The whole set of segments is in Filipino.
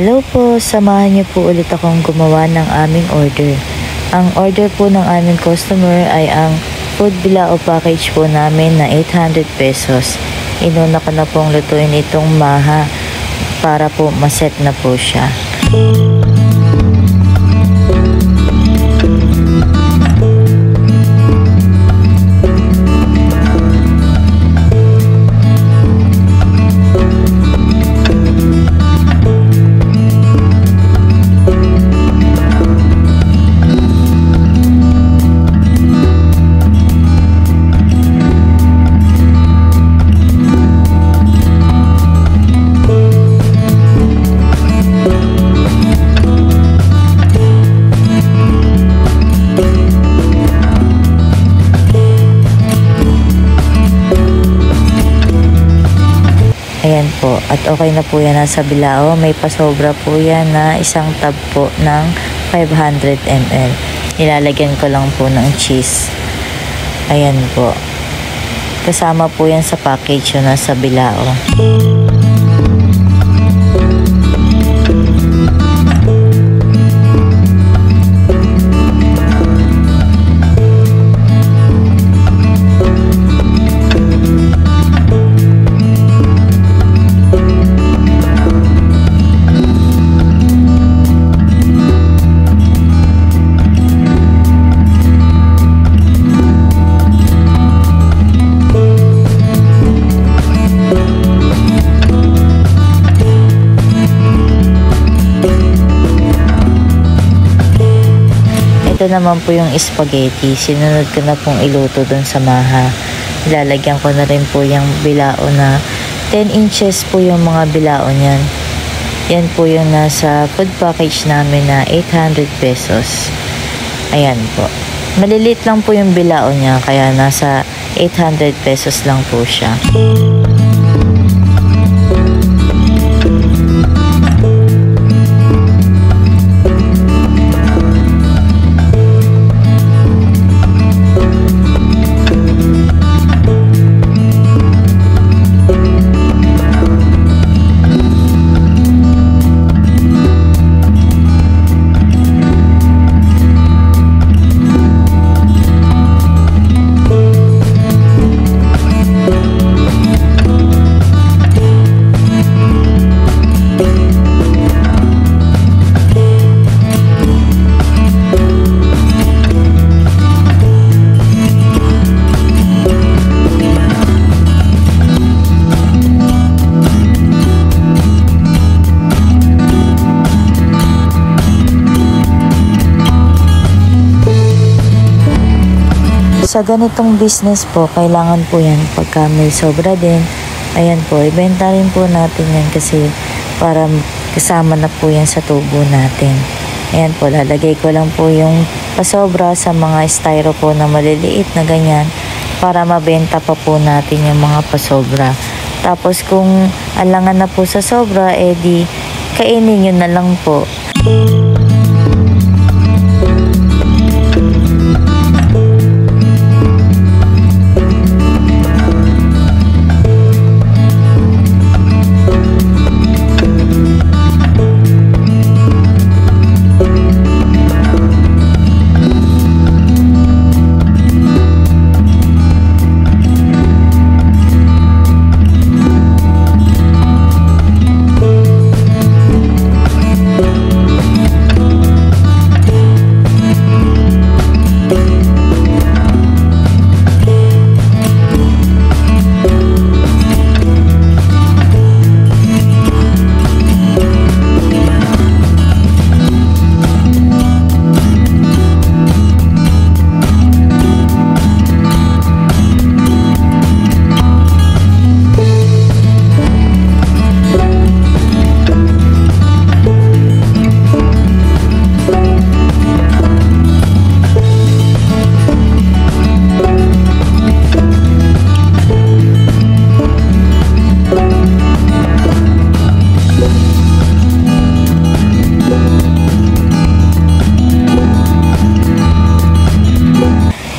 Hello po, samahan niyo po ulit akong gumawa ng aming order. Ang order po ng aming customer ay ang food bilao package po namin na 800 pesos. Inuna ko na pong lutuin itong maha para po maset na po siya. Ayan po, at okay na po yan nasa bilao. May pasobra po yan na isang tab po ng 500 ml. Ilalagyan ko lang po ng cheese. Ayan po. Kasama po yan sa package yun nasa bilao. Ito naman po yung spaghetti. Sinunod ko na pong iluto dun sa maha. Ilalagyan ko na rin po yung bilao na 10 inches po yung mga bilao niyan. Yan po yung nasa food package namin na 800 pesos. Ayan po. Malilit lang po yung bilao niya kaya nasa 800 pesos lang po siya. Sa ganitong business po, kailangan po yan pagka may sobra din. Ayan po, ibenta rin po natin yan kasi para kasama na po yan sa tubo natin. Ayan po, lalagay ko lang po yung pasobra sa mga styro po na maliliit na ganyan para mabenta pa po natin yung mga pasobra. Tapos kung alangan na po sa sobra, edi kainin nyo na lang po.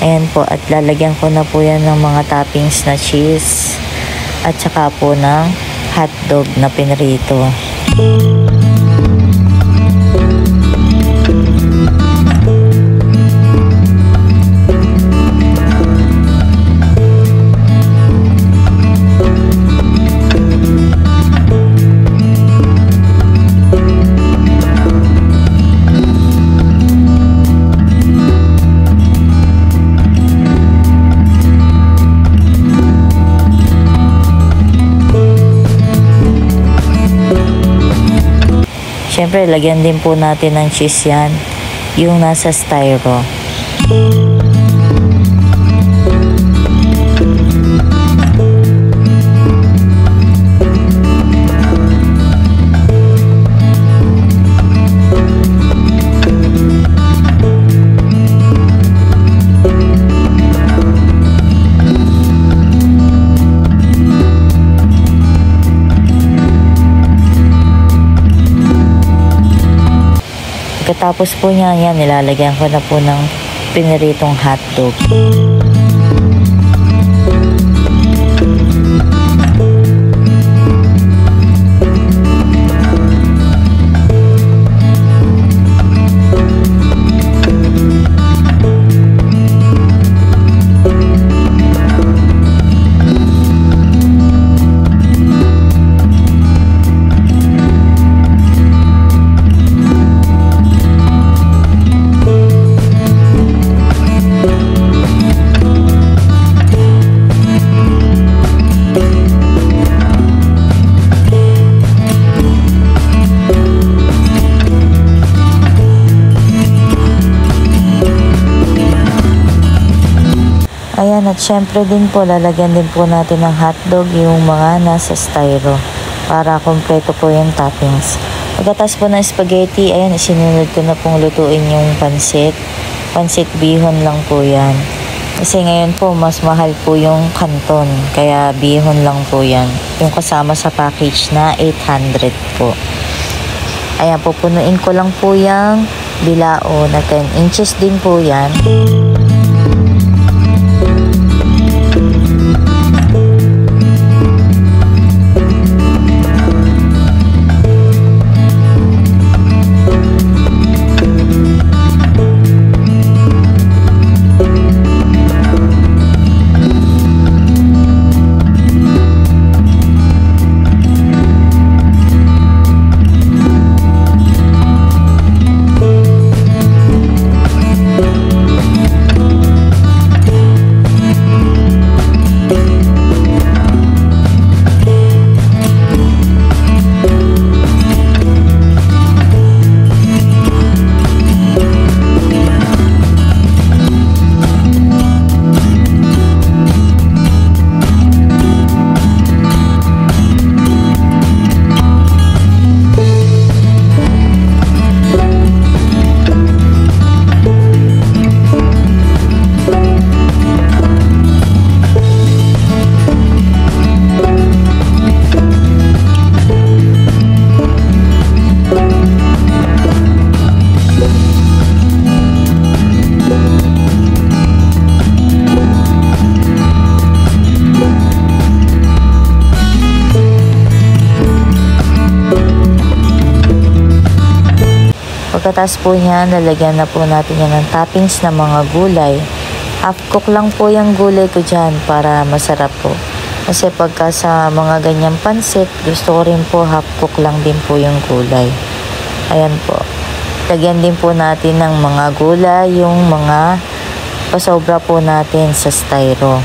Ayan po, at lalagyan ko na po yan ng mga toppings na cheese at saka po ng hotdog na pinrito. Syempre, lagyan din po natin ng cheese yan, yung nasa styro. Pagkatapos po niya yan, nilalagyan ko na po ng piniritong hotdog. Ayan, at syempre din po, lalagyan din po natin ng hotdog yung mga nasa styro para kompleto po yung toppings. Pagkatas po ng spaghetti, ayan, isinunod ko na pong lutuin yung pansit. Pansit bihon lang po yan. Kasi ngayon po, mas mahal po yung canton, kaya bihon lang po yan. Yung kasama sa package na 800 po. Ayan, pupunuin ko lang po yung bilao na 10 inches din po yan. Pagkatas po niya, lalagyan na po natin yan ng toppings na mga gulay. Half cook lang po yung gulay ko dyan para masarap po. Kasi pagka sa mga ganyang pansit, gusto ko rin po half cook lang din po yung gulay. Ayan po. Lagyan din po natin ng mga gulay, yung mga pasobra po natin sa styro.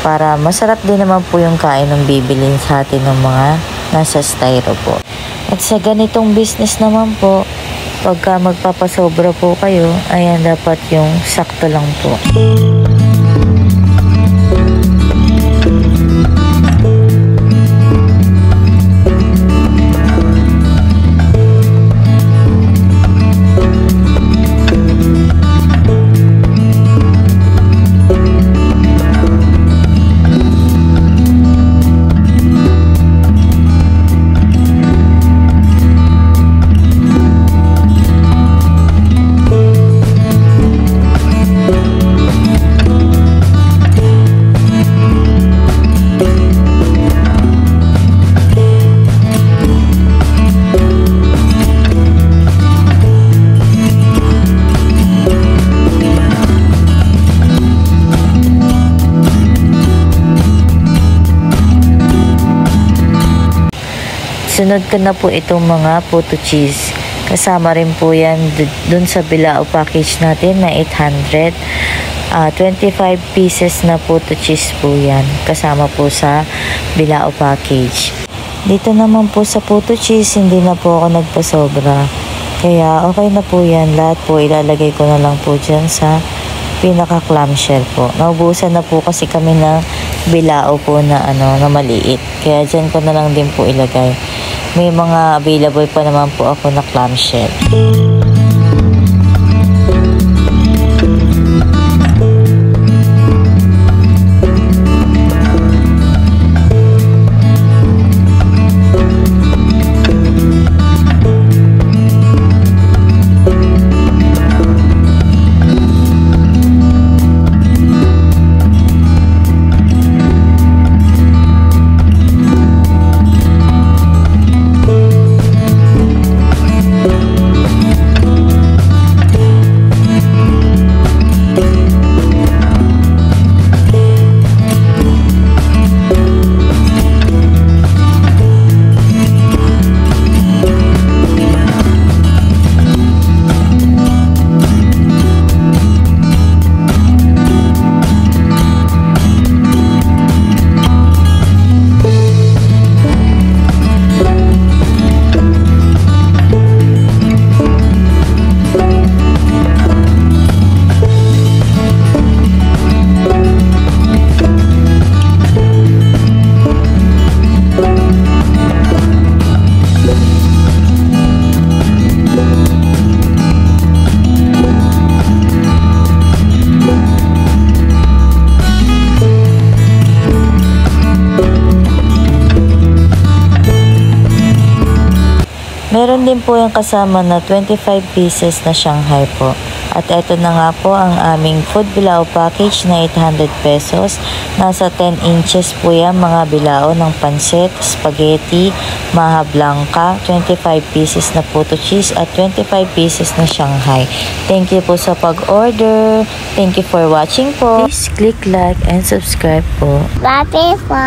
Para masarap din naman po yung kain ng bibilin sa atin ng mga nasa styro po. At sa ganitong business naman po, pagka magpapasobra po kayo, ayan, dapat yung sakto lang po. Sunod ko na po itong mga puto cheese. Kasama rin po yan dun sa bilao package natin na 800. 25 pieces na puto cheese po yan. Kasama po sa bilao package. Dito naman po sa puto cheese, hindi na po ako nagpasobra. Kaya okay na po yan. Lahat po ilalagay ko na lang po dyan sa pinaka-clamshell po. Naubusan na po kasi kami ng bilao po na na maliit. Kaya dyan ko na lang din po ilagay. May mga available pa naman po ako na clamshell. Meron din po yung kasama na 25 pieces na Shanghai po. At eto na nga po ang aming food bilao package na 800 pesos. Nasa 10 inches po yan mga bilao ng pansit, spaghetti, maha blanca, 25 pieces na puto cheese at 25 pieces na Shanghai. Thank you po sa pag-order. Thank you for watching po. Please click like and subscribe po. Bye po.